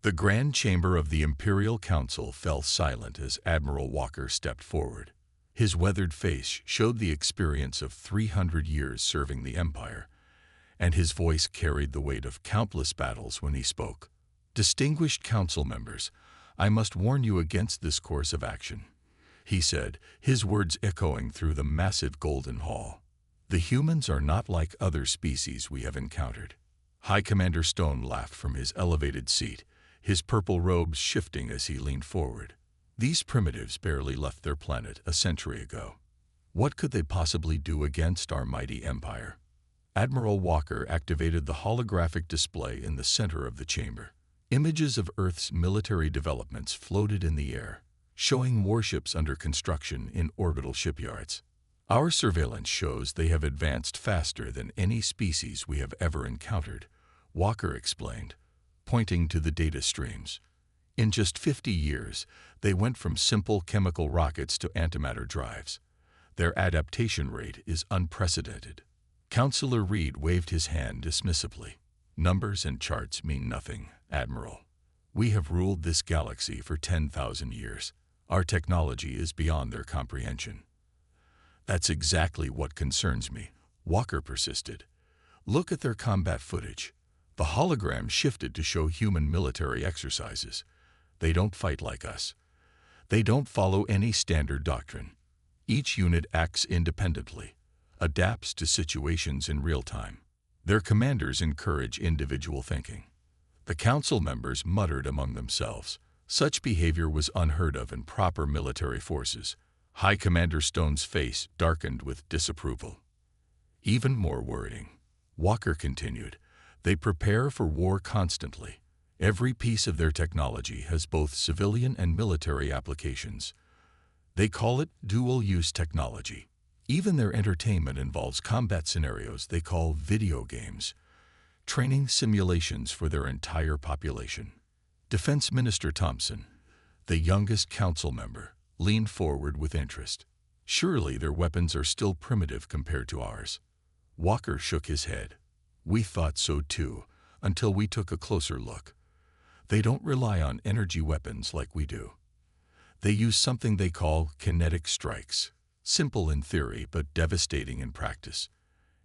The Grand Chamber of the Imperial Council fell silent as Admiral Walker stepped forward. His weathered face showed the experience of 300 years serving the Empire, and his voice carried the weight of countless battles when he spoke. "Distinguished council members, I must warn you against this course of action," he said, his words echoing through the massive Golden Hall. "The humans are not like other species we have encountered." High Commander Stone laughed from his elevated seat, his purple robes shifting as he leaned forward. "These primitives barely left their planet a century ago. What could they possibly do against our mighty empire?" Admiral Walker activated the holographic display in the center of the chamber. Images of Earth's military developments floated in the air, showing warships under construction in orbital shipyards. "Our surveillance shows they have advanced faster than any species we have ever encountered," Walker explained, pointing to the data streams. "In just 50 years, they went from simple chemical rockets to antimatter drives. Their adaptation rate is unprecedented." Councillor Reed waved his hand dismissively. "Numbers and charts mean nothing, Admiral. We have ruled this galaxy for 10,000 years. Our technology is beyond their comprehension." "That's exactly what concerns me," Walker persisted. "Look at their combat footage. The hologram shifted to show human military exercises. They don't fight like us. They don't follow any standard doctrine. Each unit acts independently, adapts to situations in real time. Their commanders encourage individual thinking." The council members muttered among themselves. Such behavior was unheard of in proper military forces. High Commander Stone's face darkened with disapproval. "Even more worrying," Walker continued, "they prepare for war constantly. Every piece of their technology has both civilian and military applications. They call it dual-use technology. Even their entertainment involves combat scenarios they call video games, training simulations for their entire population." Defense Minister Thompson, the youngest council member, leaned forward with interest. "Surely their weapons are still primitive compared to ours." Walker shook his head. "We thought so too, until we took a closer look. They don't rely on energy weapons like we do. They use something they call kinetic strikes, simple in theory but devastating in practice.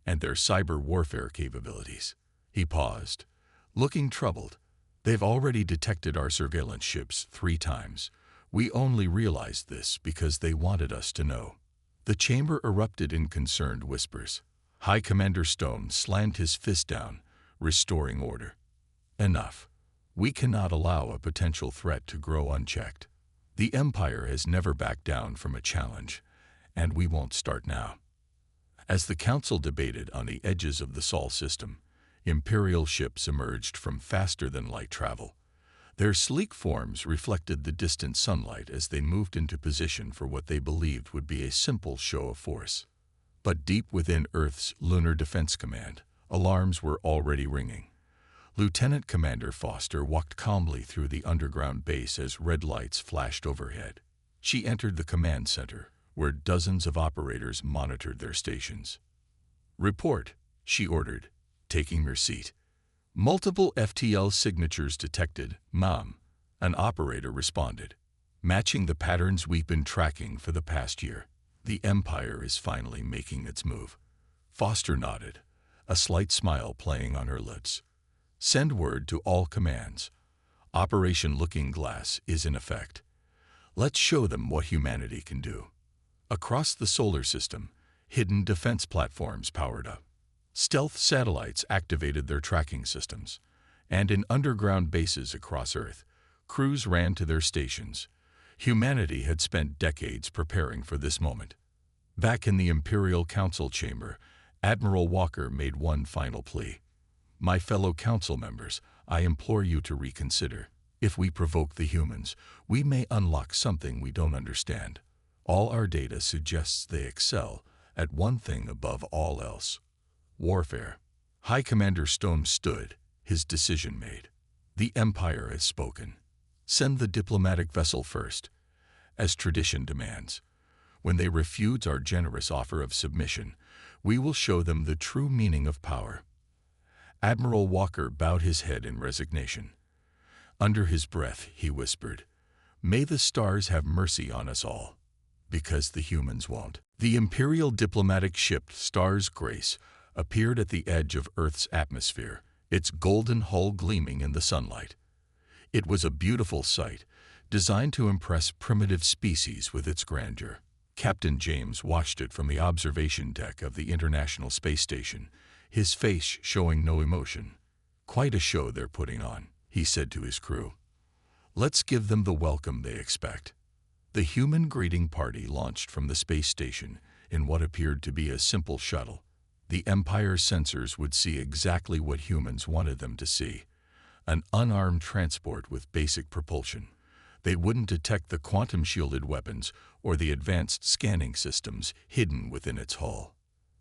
And their cyber warfare capabilities." He paused, looking troubled. "They've already detected our surveillance ships 3 times. We only realized this because they wanted us to know." The chamber erupted in concerned whispers. High Commander Stone slammed his fist down, restoring order. "Enough. We cannot allow a potential threat to grow unchecked. The Empire has never backed down from a challenge, and we won't start now." As the Council debated on the edges of the Sol system, Imperial ships emerged from faster-than-light travel. Their sleek forms reflected the distant sunlight as they moved into position for what they believed would be a simple show of force. But deep within Earth's Lunar Defense Command, alarms were already ringing. Lieutenant Commander Foster walked calmly through the underground base as red lights flashed overhead. She entered the command center, where dozens of operators monitored their stations. "Report," she ordered, taking her seat. "Multiple FTL signatures detected, Ma'am," an operator responded. "Matching the patterns we've been tracking for the past year. The Empire is finally making its move." Foster nodded, a slight smile playing on her lips. "Send word to all commands. Operation Looking Glass is in effect. Let's show them what humanity can do." Across the solar system, hidden defense platforms powered up. Stealth satellites activated their tracking systems, and in underground bases across Earth, crews ran to their stations. Humanity had spent decades preparing for this moment. Back in the Imperial Council chamber, Admiral Walker made one final plea. "My fellow council members, I implore you to reconsider. If we provoke the humans, we may unlock something we don't understand. All our data suggests they excel at one thing above all else: warfare." High Commander Stone stood, his decision made. "The Empire has spoken. Send the diplomatic vessel first, as tradition demands. When they refuse our generous offer of submission, we will show them the true meaning of power." Admiral Walker bowed his head in resignation. Under his breath, he whispered, "May the stars have mercy on us all, because the humans won't." The Imperial diplomatic ship Star's Grace appeared at the edge of Earth's atmosphere, its golden hull gleaming in the sunlight. It was a beautiful sight, designed to impress primitive species with its grandeur. Captain James watched it from the observation deck of the International Space Station, his face showing no emotion. "Quite a show they're putting on," he said to his crew. "Let's give them the welcome they expect." The human greeting party launched from the space station in what appeared to be a simple shuttle. The Empire's sensors would see exactly what humans wanted them to see: an unarmed transport with basic propulsion. They wouldn't detect the quantum-shielded weapons or the advanced scanning systems hidden within its hull.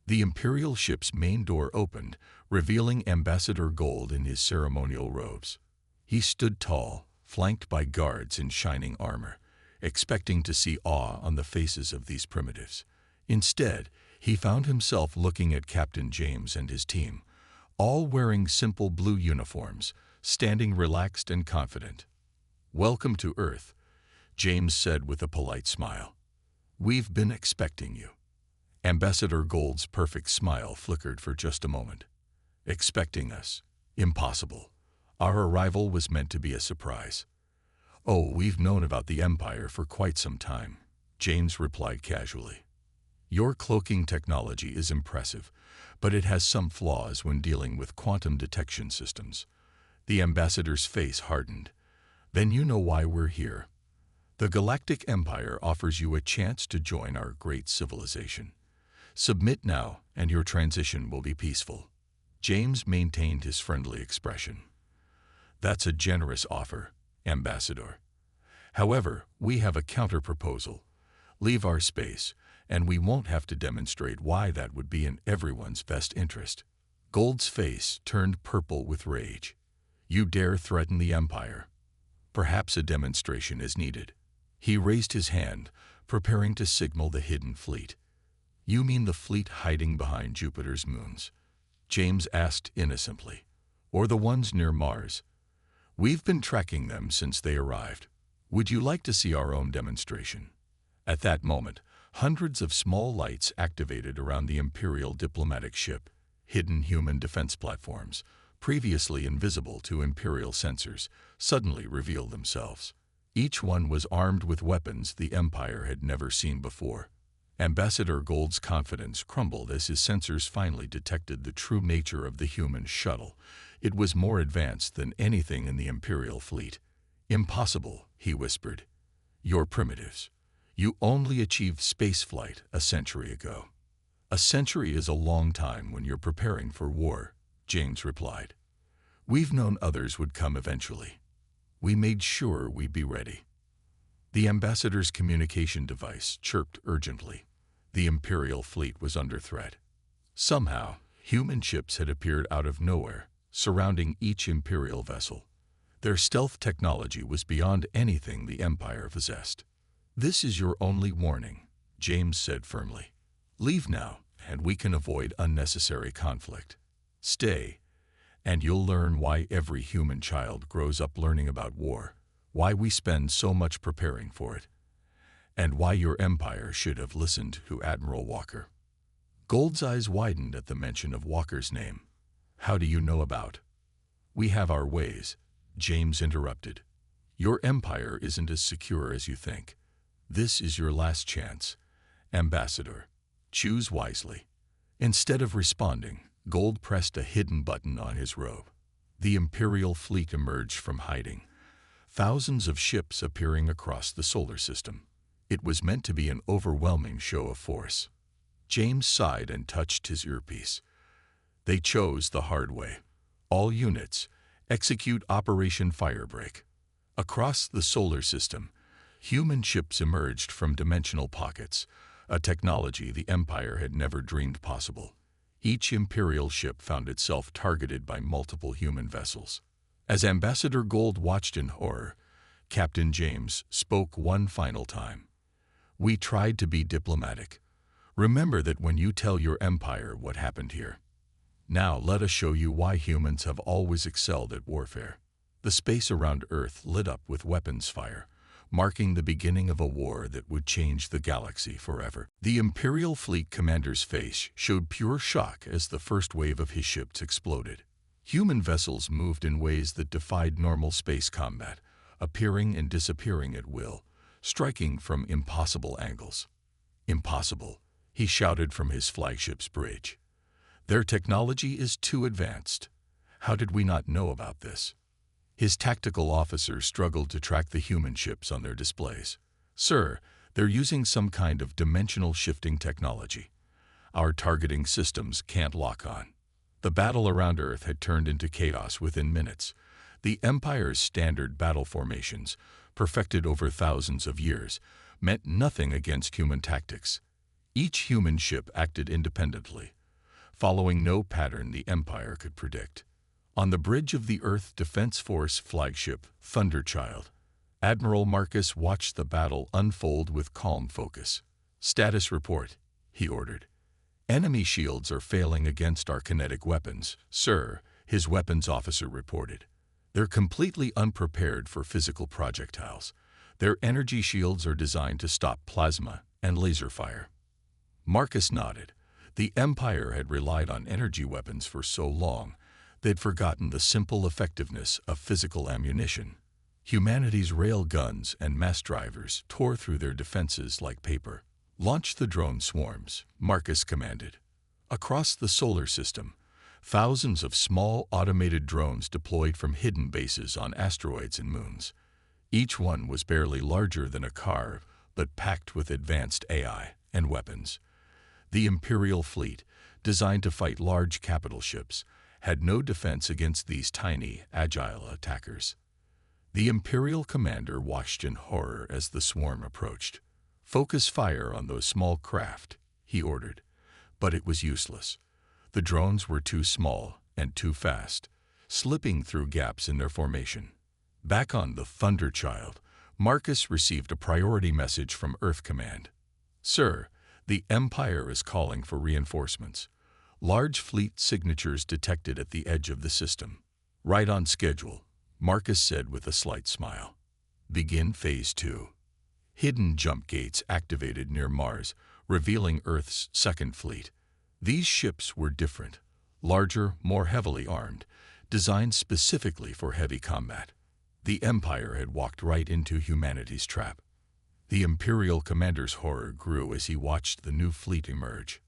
The Imperial ship's main door opened, revealing Ambassador Gold in his ceremonial robes. He stood tall, flanked by guards in shining armor, expecting to see awe on the faces of these primitives. Instead, he found himself looking at Captain James and his team, all wearing simple blue uniforms, standing relaxed and confident. "Welcome to Earth," James said with a polite smile. "We've been expecting you." Ambassador Gold's perfect smile flickered for just a moment. "Expecting us? Impossible. Our arrival was meant to be a surprise." "Oh, we've known about the Empire for quite some time," James replied casually. "Your cloaking technology is impressive, but it has some flaws when dealing with quantum detection systems." The ambassador's face hardened. "Then you know why we're here. The Galactic Empire offers you a chance to join our great civilization. Submit now, and your transition will be peaceful." James maintained his friendly expression. "That's a generous offer, Ambassador. However, we have a counter-proposal. Leave our space, and we won't have to demonstrate why that would be in everyone's best interest." Gold's face turned purple with rage. "You dare threaten the Empire? Perhaps a demonstration is needed." He raised his hand, preparing to signal the hidden fleet. "You mean the fleet hiding behind Jupiter's moons?" James asked innocently. "Or the ones near Mars? We've been tracking them since they arrived. Would you like to see our own demonstration?" At that moment, hundreds of small lights activated around the Imperial diplomatic ship, hidden human defense platforms, previously invisible to Imperial sensors, suddenly revealed themselves. Each one was armed with weapons the Empire had never seen before. Ambassador Gold's confidence crumbled as his sensors finally detected the true nature of the human shuttle. It was more advanced than anything in the Imperial fleet. "Impossible," he whispered. "You're primitives. You only achieved spaceflight a century ago." "A century is a long time when you're preparing for war," James replied. "We've known others would come eventually. We made sure we'd be ready." The ambassador's communication device chirped urgently. The Imperial fleet was under threat. Somehow, human ships had appeared out of nowhere, surrounding each Imperial vessel. Their stealth technology was beyond anything the Empire possessed. "This is your only warning," James said firmly. "Leave now, and we can avoid unnecessary conflict. Stay, and you'll learn why every human child grows up learning about war, why we spend so much preparing for it, and why your empire should have listened to Admiral Walker." Gold's eyes widened at the mention of Walker's name. "How do you know about?" "We have our ways," James interrupted. "Your empire isn't as secure as you think. This is your last chance, Ambassador. Choose wisely." Instead of responding, Gold pressed a hidden button on his robe. The Imperial fleet emerged from hiding, thousands of ships appearing across the solar system. It was meant to be an overwhelming show of force. James sighed and touched his earpiece. They chose the hard way. "All units, execute Operation Firebreak." Across the solar system, human ships emerged from dimensional pockets, a technology the Empire had never dreamed possible. Each Imperial ship found itself targeted by multiple human vessels. As Ambassador Gold watched in horror, Captain James spoke one final time. "We tried to be diplomatic. Remember that when you tell your empire what happened here. Now let us show you why humans have always excelled at warfare." The space around Earth lit up with weapons fire, marking the beginning of a war that would change the galaxy forever. The Imperial Fleet commander's face showed pure shock as the first wave of his ships exploded. Human vessels moved in ways that defied normal space combat, appearing and disappearing at will, striking from impossible angles. Impossible, he shouted from his flagship's bridge. Their technology is too advanced. How did we not know about this? His tactical officers struggled to track the human ships on their displays. Sir, they're using some kind of dimensional shifting technology. Our targeting systems can't lock on. The battle around Earth had turned into chaos within minutes. The Empire's standard battle formations, perfected over thousands of years, meant nothing against human tactics. Each human ship acted independently, following no pattern the Empire could predict. On the bridge of the Earth Defense Force flagship, Thunderchild, Admiral Marcus watched the battle unfold with calm focus. "Status report," he ordered. "Enemy shields are failing against our kinetic weapons, sir," his weapons officer reported. "They're completely unprepared for physical projectiles. Their energy shields are designed to stop plasma and laser fire." Marcus nodded. The Empire had relied on energy weapons for so long, they'd forgotten the simple effectiveness of physical ammunition. Humanity's rail guns and mass drivers tore through their defenses like paper. "Launch the drone swarms," Marcus commanded. Across the solar system, thousands of small automated drones deployed from hidden bases on asteroids and moons. Each one was barely larger than a car, but packed with advanced AI and weapons. The Imperial Fleet, designed to fight large capital ships, had no defense against these tiny, agile attackers. The Imperial commander watched in horror as the swarm approached. "Focus fire on those small craft," he ordered. But it was useless. The drones were too small and too fast, slipping through gaps in their formation. Back on the Thunderchild, Marcus received a priority message from Earth Command. "Sir, the Empire is calling for reinforcements. Large fleet signatures detected at the edge of the system." "Right on schedule," Marcus said with a slight smile. "Begin Phase 2. Hidden jump gates activated near Mars, revealing Earth's second fleet. These ships were different, larger, more heavily armed, designed specifically for heavy combat. The Empire had walked right into humanity's trap. The Imperial commander's horror grew as he watched the new fleet emerge.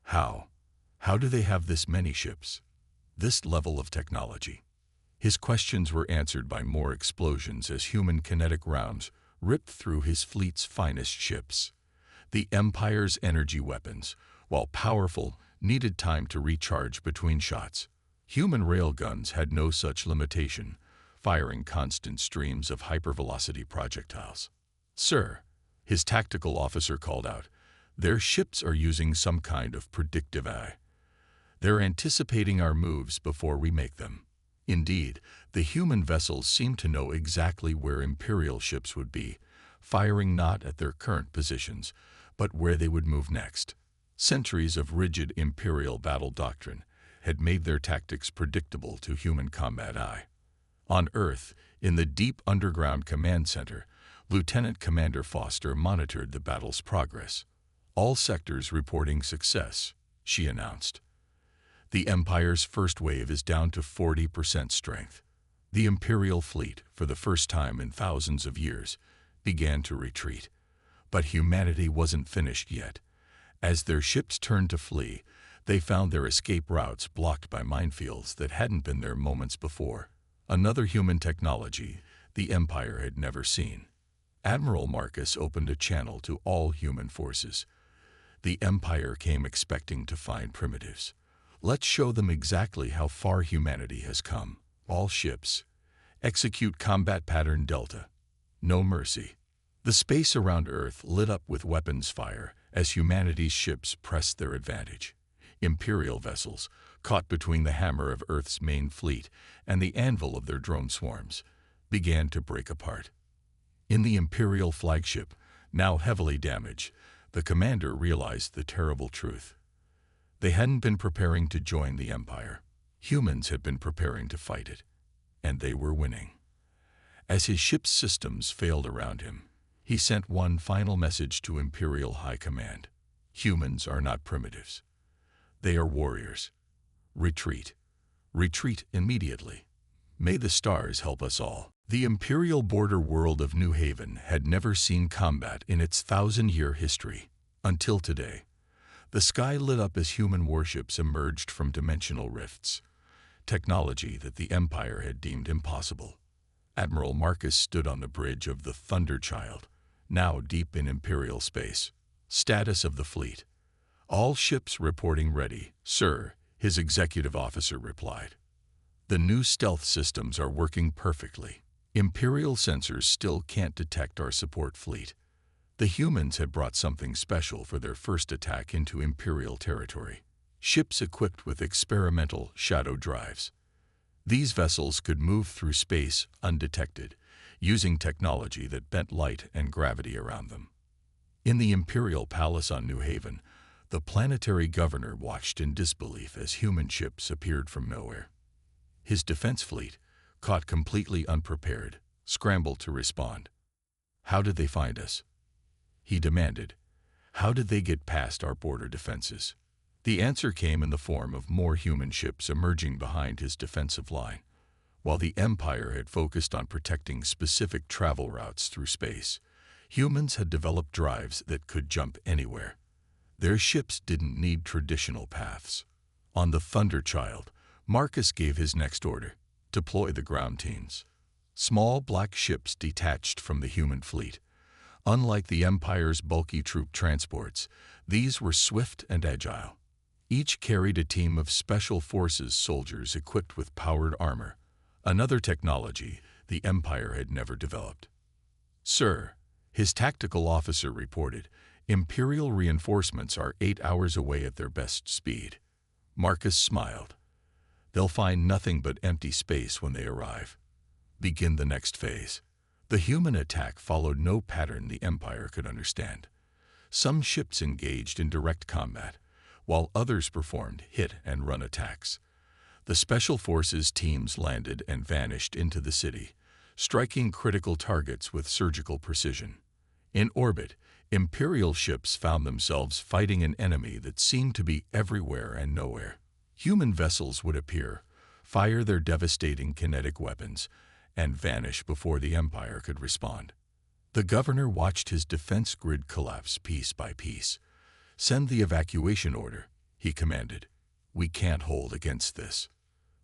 How do they have this many ships? This level of technology? His questions were answered by more explosions as human kinetic rounds ripped through his fleet's finest ships. The Empire's energy weapons, while powerful, needed time to recharge between shots. Human railguns had no such limitation, firing constant streams of hypervelocity projectiles. "Sir," his tactical officer called out, "their ships are using some kind of predictive AI. They're anticipating our moves before we make them." Indeed, the human vessels seemed to know exactly where Imperial ships would be, firing not at their current positions, but where they would move next. Centuries of rigid Imperial battle doctrine had made their tactics predictable to human combat eye. On Earth, in the deep underground command center, Lieutenant Commander Foster monitored the battle's progress. "All sectors reporting success," she announced. "The Empire's first wave is down to 40% strength." The Imperial fleet, for the first time in thousands of years, began to retreat. But humanity wasn't finished yet. As their ships turned to flee, they found their escape routes blocked by minefields that hadn't been there moments before. Another human technology the Empire had never seen. Admiral Marcus opened a channel to all human forces. The Empire came expecting to find primitives. "Let's show them exactly how far humanity has come. All ships, execute combat pattern Delta. No mercy." The space around Earth lit up with weapons fire as humanity's ships pressed their advantage. Imperial vessels, caught between the hammer of Earth's main fleet and the anvil of their drone swarms, began to break apart. In the Imperial flagship, now heavily damaged, the commander realized the terrible truth. They hadn't been preparing to join the Empire. Humans had been preparing to fight it, and they were winning. As his ship's systems failed around him, he sent one final message to Imperial High Command. Humans are not primitives. They are warriors. Retreat. Retreat immediately. May the stars help us all. The Imperial border world of New Haven had never seen combat in its 1,000-year history, until today. The sky lit up as human warships emerged from dimensional rifts, technology that the Empire had deemed impossible. Admiral Marcus stood on the bridge of the Thunderchild, now deep in Imperial space. Status of the fleet. All ships reporting ready, sir, his executive officer replied. The new stealth systems are working perfectly. Imperial sensors still can't detect our support fleet. The humans had brought something special for their first attack into Imperial territory. Ships equipped with experimental shadow drives. These vessels could move through space undetected, using technology that bent light and gravity around them. In the Imperial Palace on New Haven, the planetary governor watched in disbelief as human ships appeared from nowhere. His defense fleet, caught completely unprepared, scrambled to respond. How did they find us? He demanded. How did they get past our border defenses? The answer came in the form of more human ships emerging behind his defensive line. While the Empire had focused on protecting specific travel routes through space, humans had developed drives that could jump anywhere. Their ships didn't need traditional paths. On the Thunderchild, Marcus gave his next order: deploy the ground teams. Small black ships detached from the human fleet. Unlike the Empire's bulky troop transports, these were swift and agile. Each carried a team of Special Forces soldiers equipped with powered armor, another technology the Empire had never developed. Sir, his tactical officer reported, Imperial reinforcements are 8 hours away at their best speed. Marcus smiled. They'll find nothing but empty space when they arrive. Begin the next phase. The human attack followed no pattern the Empire could understand. Some ships engaged in direct combat, while others performed hit-and-run attacks. The Special Forces teams landed and vanished into the city, striking critical targets with surgical precision. In orbit, Imperial ships found themselves fighting an enemy that seemed to be everywhere and nowhere. Human vessels would appear, fire their devastating kinetic weapons, and vanish before the Empire could respond. The governor watched his defense grid collapse piece by piece. Send the evacuation order, he commanded. We can't hold against this.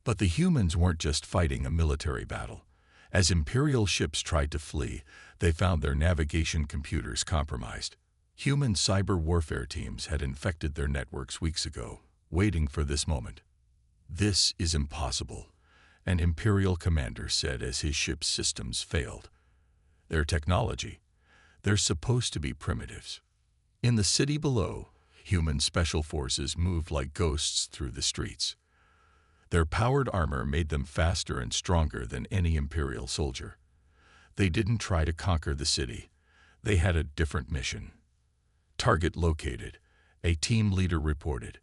But the humans weren't just fighting a military battle. As Imperial ships tried to flee, they found their navigation computers compromised. Human cyber warfare teams had infected their networks weeks ago, waiting for this moment. This is impossible, an Imperial commander said as his ship's systems failed. Their technology, they're supposed to be primitives. In the city below, human special forces moved like ghosts through the streets. Their powered armor made them faster and stronger than any Imperial soldier. They didn't try to conquer the city. They had a different mission. Target located, a team leader reported,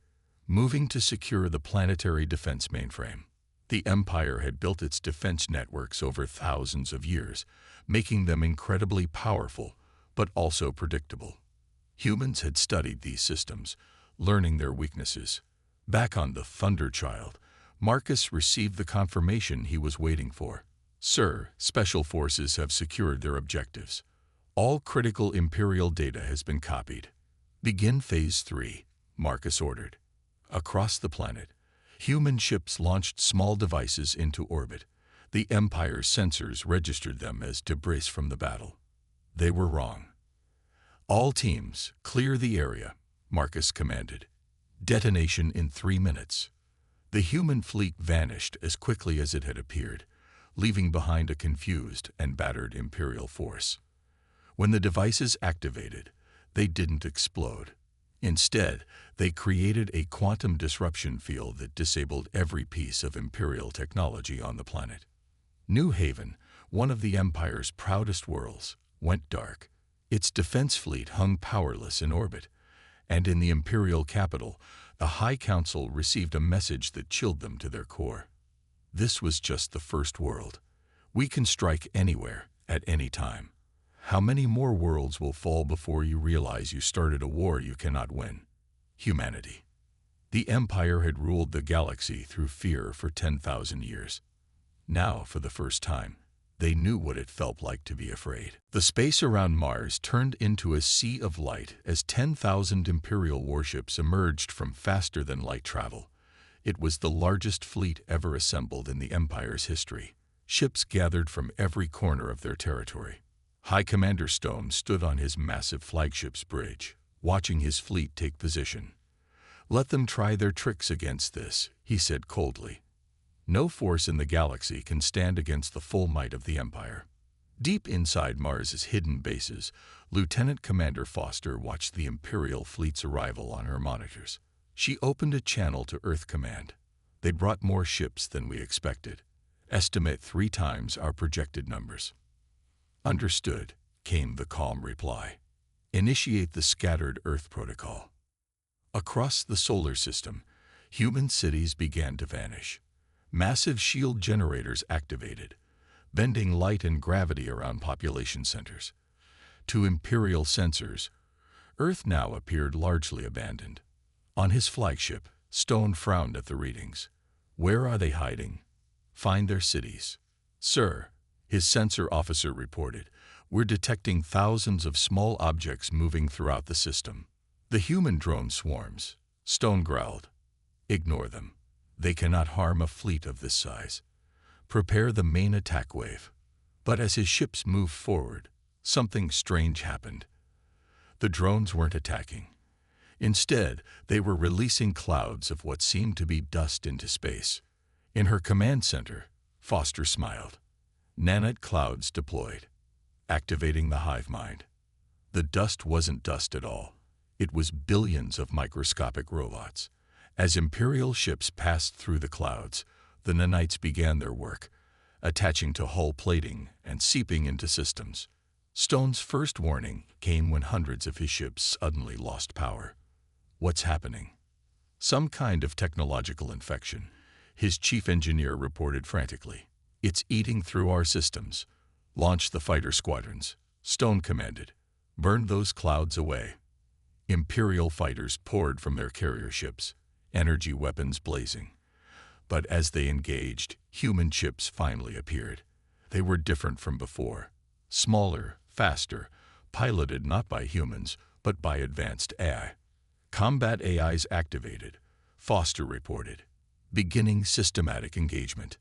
moving to secure the planetary defense mainframe. The Empire had built its defense networks over thousands of years, making them incredibly powerful, but also predictable. Humans had studied these systems, learning their weaknesses. Back on the Thunderchild, Marcus received the confirmation he was waiting for. Sir, Special Forces have secured their objectives. All critical Imperial data has been copied. Begin Phase 3, Marcus ordered. Across the planet, human ships launched small devices into orbit. The Empire's sensors registered them as debris from the battle. They were wrong. All teams, clear the area, Marcus commanded. Detonation in 3 minutes. The human fleet vanished as quickly as it had appeared, leaving behind a confused and battered Imperial force. When the devices activated, they didn't explode. Instead, they created a quantum disruption field that disabled every piece of Imperial technology on the planet. New Haven, one of the Empire's proudest worlds, went dark. Its defense fleet hung powerless in orbit, and in the Imperial capital, the High Council received a message that chilled them to their core. This was just the first world. We can strike anywhere, at any time. How many more worlds will fall before you realize you started a war you cannot win? Humanity. The Empire had ruled the galaxy through fear for 10,000 years. Now, for the first time, they knew what it felt like to be afraid. The space around Mars turned into a sea of light as 10,000 Imperial warships emerged from faster-than-light travel. It was the largest fleet ever assembled in the Empire's history. Ships gathered from every corner of their territory. High Commander Stone stood on his massive flagship's bridge, watching his fleet take position. "Let them try their tricks against this," he said coldly. "No force in the galaxy can stand against the full might of the Empire." Deep inside Mars's hidden bases, Lieutenant Commander Foster watched the Imperial fleet's arrival on her monitors. She opened a channel to Earth Command. "They brought more ships than we expected. Estimate 3 times our projected numbers." "Understood," came the calm reply. "Initiate the Scattered Earth Protocol." Across the solar system, human cities began to vanish. Massive shield generators activated, bending light and gravity around population centers. To Imperial sensors, Earth now appeared largely abandoned. On his flagship, Stone frowned at the readings. "Where are they hiding?" "Find their cities." "Sir," his sensor officer reported, "we're detecting thousands of small objects moving throughout the system." "The human drone swarms," Stone growled. "Ignore them. They cannot harm a fleet of this size. Prepare the main attack wave." But as his ships moved forward, something strange happened. The drones weren't attacking. Instead, they were releasing clouds of what seemed to be dust into space. In her command center, Foster smiled. Nanite clouds deployed, activating the hive mind. The dust wasn't dust at all. It was billions of microscopic robots. As Imperial ships passed through the clouds, the nanites began their work, attaching to hull plating and seeping into systems. Stone's first warning came when hundreds of his ships suddenly lost power. "What's happening?" "Some kind of technological infection," his chief engineer reported frantically. "It's eating through our systems." "Launch the fighter squadrons," Stone commanded. "Burn those clouds away." Imperial fighters poured from their carrier ships, energy weapons blazing. But as they engaged, human ships finally appeared. They were different from before. Smaller, faster, piloted not by humans, but by advanced AI. "Combat AIs activated," Foster reported, beginning systematic engagement.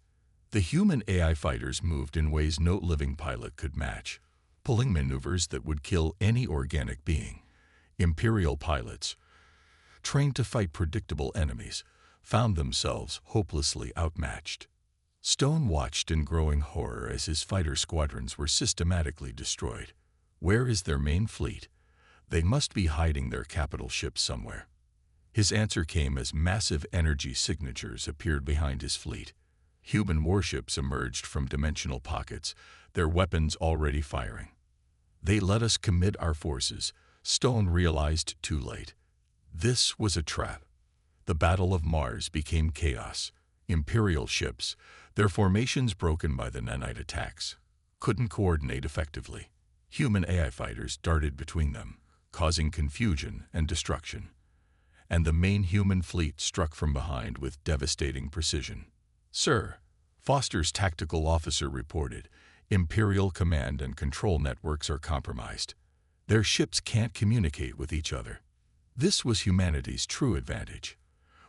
The human AI fighters moved in ways no living pilot could match, pulling maneuvers that would kill any organic being. Imperial pilots, trained to fight predictable enemies, found themselves hopelessly outmatched. Stone watched in growing horror as his fighter squadrons were systematically destroyed. Where is their main fleet? They must be hiding their capital ships somewhere. His answer came as massive energy signatures appeared behind his fleet. Human warships emerged from dimensional pockets, their weapons already firing. They let us commit our forces, Stone realized too late. This was a trap. The Battle of Mars became chaos. Imperial ships, their formations broken by the nanite attacks, couldn't coordinate effectively. Human AI fighters darted between them, causing confusion and destruction. And the main human fleet struck from behind with devastating precision. "Sir," Foster's tactical officer reported, "Imperial command and control networks are compromised. Their ships can't communicate with each other." This was humanity's true advantage.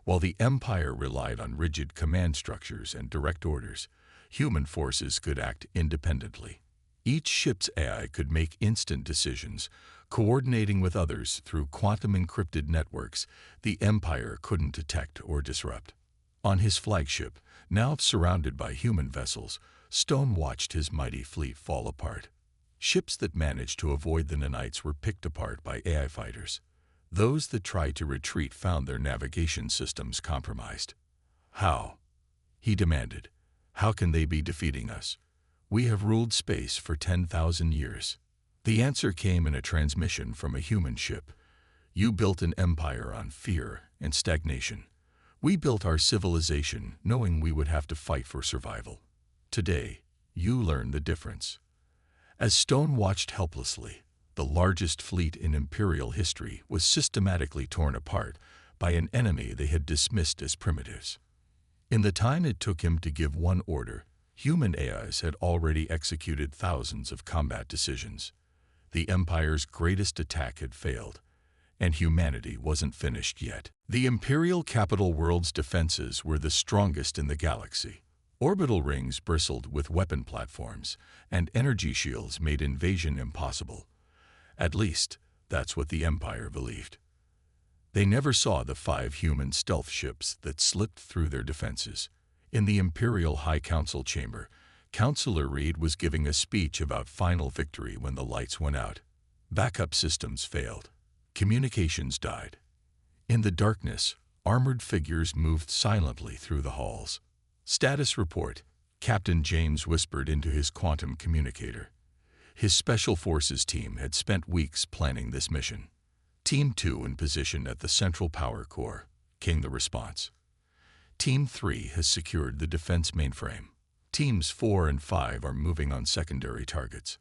While the Empire relied on rigid command structures and direct orders, human forces could act independently. Each ship's AI could make instant decisions, coordinating with others through quantum-encrypted networks the Empire couldn't detect or disrupt. On his flagship, now surrounded by human vessels, Stone watched his mighty fleet fall apart. Ships that managed to avoid the nanites were picked apart by AI fighters. Those that tried to retreat found their navigation systems compromised. "How?" he demanded. "How can they be defeating us? We have ruled space for 10,000 years." The answer came in a transmission from a human ship. "You built an empire on fear and stagnation. We built our civilization knowing we would have to fight for survival. Today, You learn the difference. As Stone watched helplessly, the largest fleet in Imperial history was systematically torn apart by an enemy they had dismissed as primitives. In the time it took him to give one order, human AIs had already executed thousands of combat decisions. The Empire's greatest attack had failed, and humanity wasn't finished yet. The Imperial capital world's defenses were the strongest in the galaxy. Orbital rings bristled with weapon platforms, and energy shields made invasion impossible. At least, that's what the Empire believed. They never saw the 5 human stealth ships that slipped through their defenses. In the Imperial High Council chamber, Councillor Reed was giving a speech about final victory when the lights went out. Backup systems failed. Communications died. In the darkness, armored figures moved silently through the halls. Status report, Captain James whispered into his quantum communicator. His Special Forces team had spent weeks planning this mission. Team 2 in position at the Central Power Core, came the response. Team 3 has secured the defense mainframe. Teams 4 and 5 are moving on secondary targets.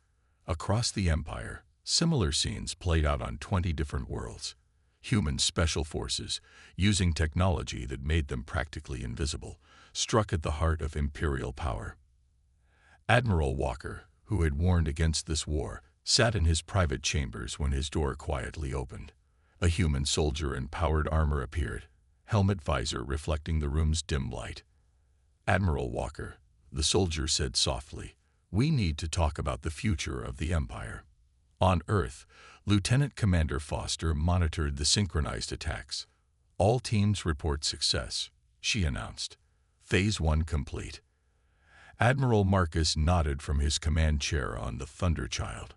Across the Empire, similar scenes played out on 20 different worlds. Human special forces, using technology that made them practically invisible, struck at the heart of Imperial power. Admiral Walker, who had warned against this war, sat in his private chambers when his door quietly opened. A human soldier in powered armor appeared, helmet visor reflecting the room's dim light. Admiral Walker, the soldier said softly, "We need to talk about the future of the Empire." On Earth, Lieutenant Commander Foster monitored the synchronized attacks. "All teams report success," she announced. Phase 1 complete. Admiral Marcus nodded from his command chair on the Thunderchild.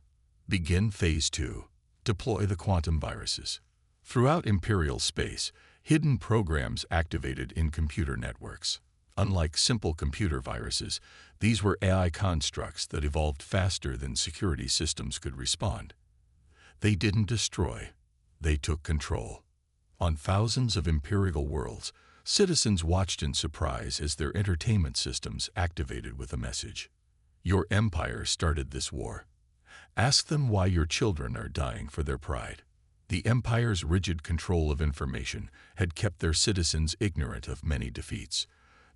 "Begin Phase 2. Deploy the quantum viruses." Throughout Imperial space, hidden programs activated in computer networks. Unlike simple computer viruses, these were AI constructs that evolved faster than security systems could respond. They didn't destroy, they took control. On thousands of Imperial worlds, citizens watched in surprise as their entertainment systems activated with a message. "Your Empire started this war. Ask them why your children are dying for their pride." The Empire's rigid control of information had kept their citizens ignorant of many defeats.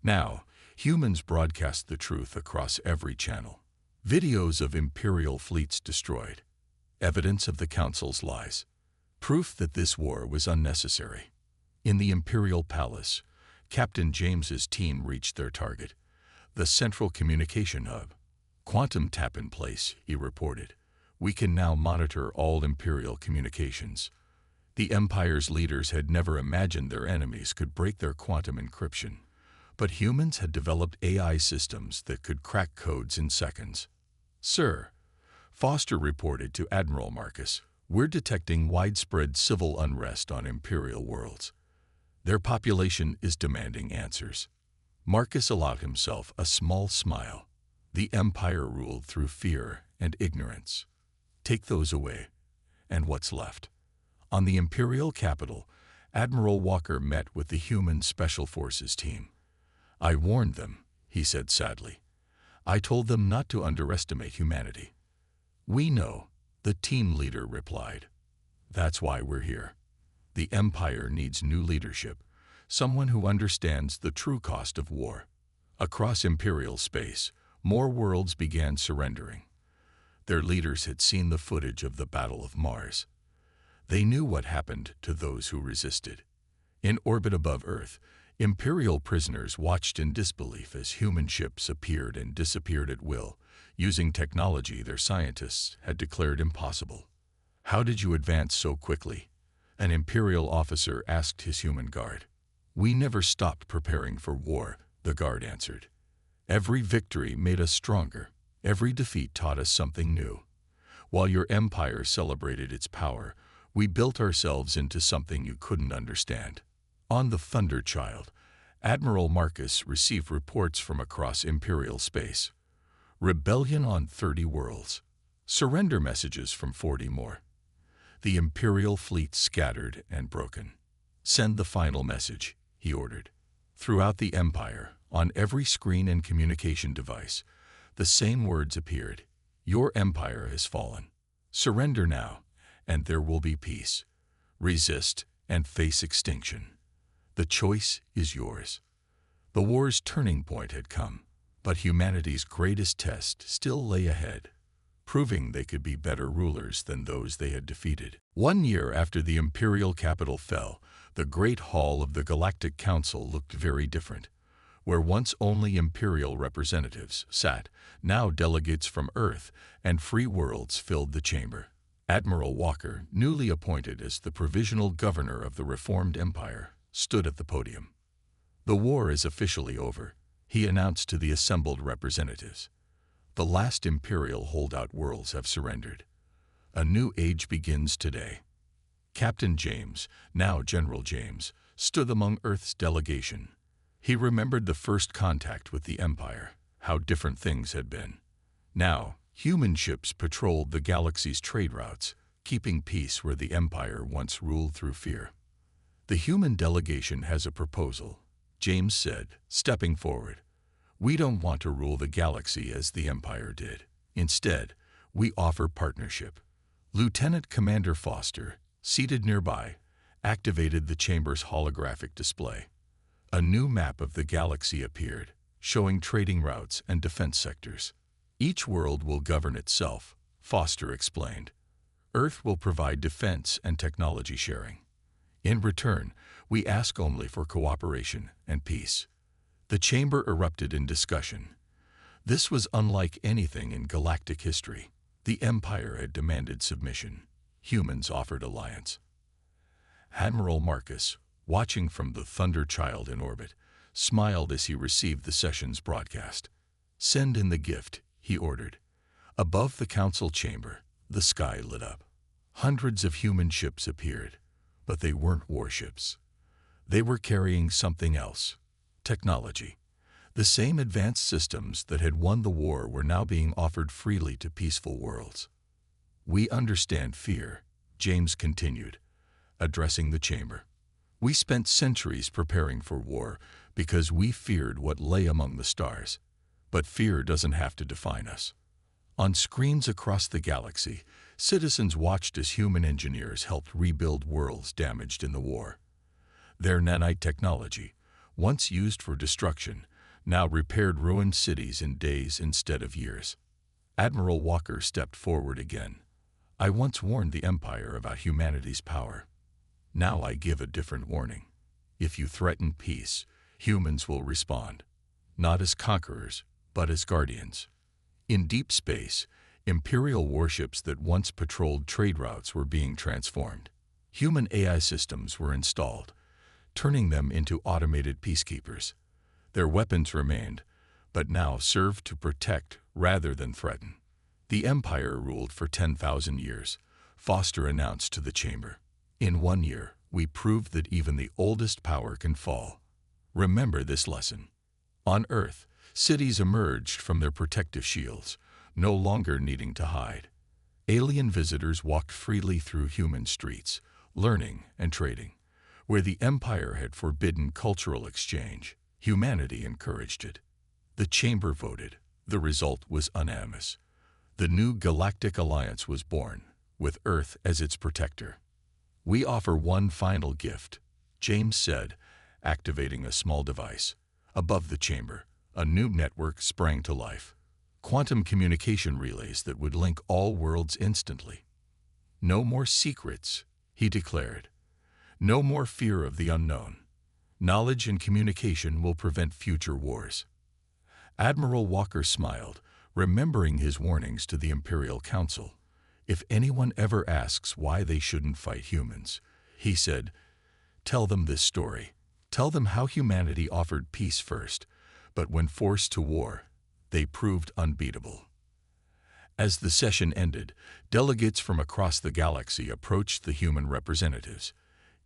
Now, humans broadcast the truth across every channel. Videos of Imperial fleets destroyed. Evidence of the Council's lies. Proof that this war was unnecessary. In the Imperial Palace, Captain James's team reached their target, the Central Communication Hub. "Quantum tap in place," he reported. "We can now monitor all Imperial communications." The Empire's leaders had never imagined their enemies could break their quantum encryption. But humans had developed AI systems that could crack codes in seconds. "Sir," Foster reported to Admiral Marcus, "we're detecting widespread civil unrest on Imperial worlds. Their population is demanding answers." Marcus allowed himself a small smile. The Empire ruled through fear and ignorance. Take those away, and what's left? On the Imperial capital, Admiral Walker met with the human Special Forces team. "I warned them," he said sadly. "I told them not to underestimate humanity." "We know," the team leader replied. "That's why we're here. The Empire needs new leadership, someone who understands the true cost of war." Across Imperial space, more worlds began surrendering. Their leaders had seen the footage of the Battle of Mars. They knew what happened to those who resisted. In orbit above Earth, Imperial prisoners watched in disbelief as human ships appeared and disappeared at will, using technology their scientists had declared impossible. "How did you advance so quickly?" an Imperial officer asked his human guard. "We never stopped preparing for war," the guard answered. "Every victory made us stronger. Every defeat taught us something new. While your empire celebrated its power, we built ourselves into something you couldn't understand." On the Thunderchild, Admiral Marcus received reports from across Imperial space. Rebellion on 30 worlds. Surrender messages from 40 more. The Imperial fleet scattered and broken. "Send the final message," he ordered. Throughout the Empire, on every screen and communication device, The same words appeared. Your empire has fallen. Surrender now, and there will be peace. Resist and face extinction. The choice is yours. The war's turning point had come, but humanity's greatest test still lay ahead, proving they could be better rulers than those they had defeated. 1 year after the imperial capital fell, the Great Hall of the Galactic Council looked very different. Where once only imperial representatives sat, now delegates from Earth and free worlds filled the chamber. Admiral Walker, newly appointed as the provisional governor of the reformed empire, stood at the podium. The war is officially over, he announced to the assembled representatives. The last imperial holdout worlds have surrendered. A new age begins today. Captain James, now General James, stood among Earth's delegation. He remembered the first contact with the Empire, how different things had been. Now, human ships patrolled the galaxy's trade routes, keeping peace where the Empire once ruled through fear. The human delegation has a proposal, James said, stepping forward. We don't want to rule the galaxy as the Empire did. Instead, we offer partnership. Lieutenant Commander Foster, seated nearby, activated the chamber's holographic display. A new map of the galaxy appeared, showing trading routes and defense sectors. Each world will govern itself, Foster explained. Earth will provide defense and technology sharing. In return, we ask only for cooperation and peace. The chamber erupted in discussion. This was unlike anything in galactic history. The Empire had demanded submission. Humans offered alliance. Admiral Marcus, watching from the Thunder Child in orbit, smiled as he received the session's broadcast. Send in the gift, he ordered. Above the council chamber, the sky lit up. Hundreds of human ships appeared, but they weren't warships. They were carrying something else. Technology. The same advanced systems that had won the war were now being offered freely to peaceful worlds. We understand fear, James continued, addressing the chamber. We spent centuries preparing for war because we feared what lay among the stars. But fear doesn't have to define us. On screens across the galaxy, citizens watched as human engineers helped rebuild worlds damaged in the war. Their nanite technology, once used for destruction, now repaired ruined cities in days instead of years. Admiral Walker stepped forward again. I once warned the Empire about humanity's power. Now I give a different warning. If you threaten peace, humans will respond, not as conquerors, but as guardians. In deep space, imperial warships that once patrolled trade routes were being transformed. Human AI systems were installed, turning them into automated peacekeepers. Their weapons remained, but now served to protect rather than threaten. The Empire ruled for 10,000 years, Foster announced to the chamber. In 1 year, we proved that even the oldest power can fall. Remember this lesson. On Earth, cities emerged from their protective shields, no longer needing to hide. Alien visitors walked freely through human streets, learning and trading. Where the Empire had forbidden cultural exchange, humanity encouraged it. The chamber voted. The result was unanimous. The new Galactic Alliance was born, with Earth as its protector. We offer one final gift, James said, activating a small device. Above the chamber, a new network sprang to life. Quantum communication relays that would link all worlds instantly. No more secrets, he declared. No more fear of the unknown. Knowledge and communication will prevent future wars. Admiral Walker smiled, remembering his warnings to the Imperial Council. If anyone ever asks why they shouldn't fight humans, he said, tell them this story. Tell them how humanity offered peace first, but when forced to war, they proved unbeatable. As the session ended, delegates from across the galaxy approached the human representatives,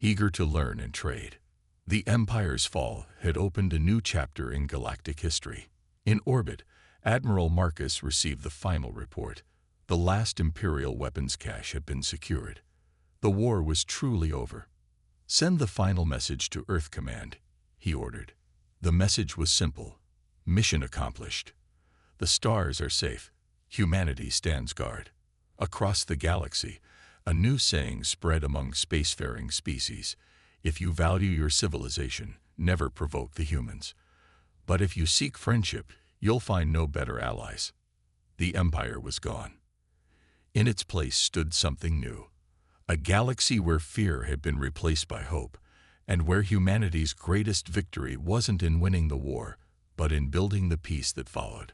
eager to learn and trade. The Empire's fall had opened a new chapter in galactic history. In orbit, Admiral Marcus received the final report. The last Imperial weapons cache had been secured. The war was truly over. Send the final message to Earth Command, he ordered. The message was simple. Mission accomplished. The stars are safe. Humanity stands guard. Across the galaxy, a new saying spread among spacefaring species: if you value your civilization, never provoke the humans. But if you seek friendship, you'll find no better allies. The Empire was gone. In its place stood something new. A galaxy where fear had been replaced by hope, and where humanity's greatest victory wasn't in winning the war, but in building the peace that followed.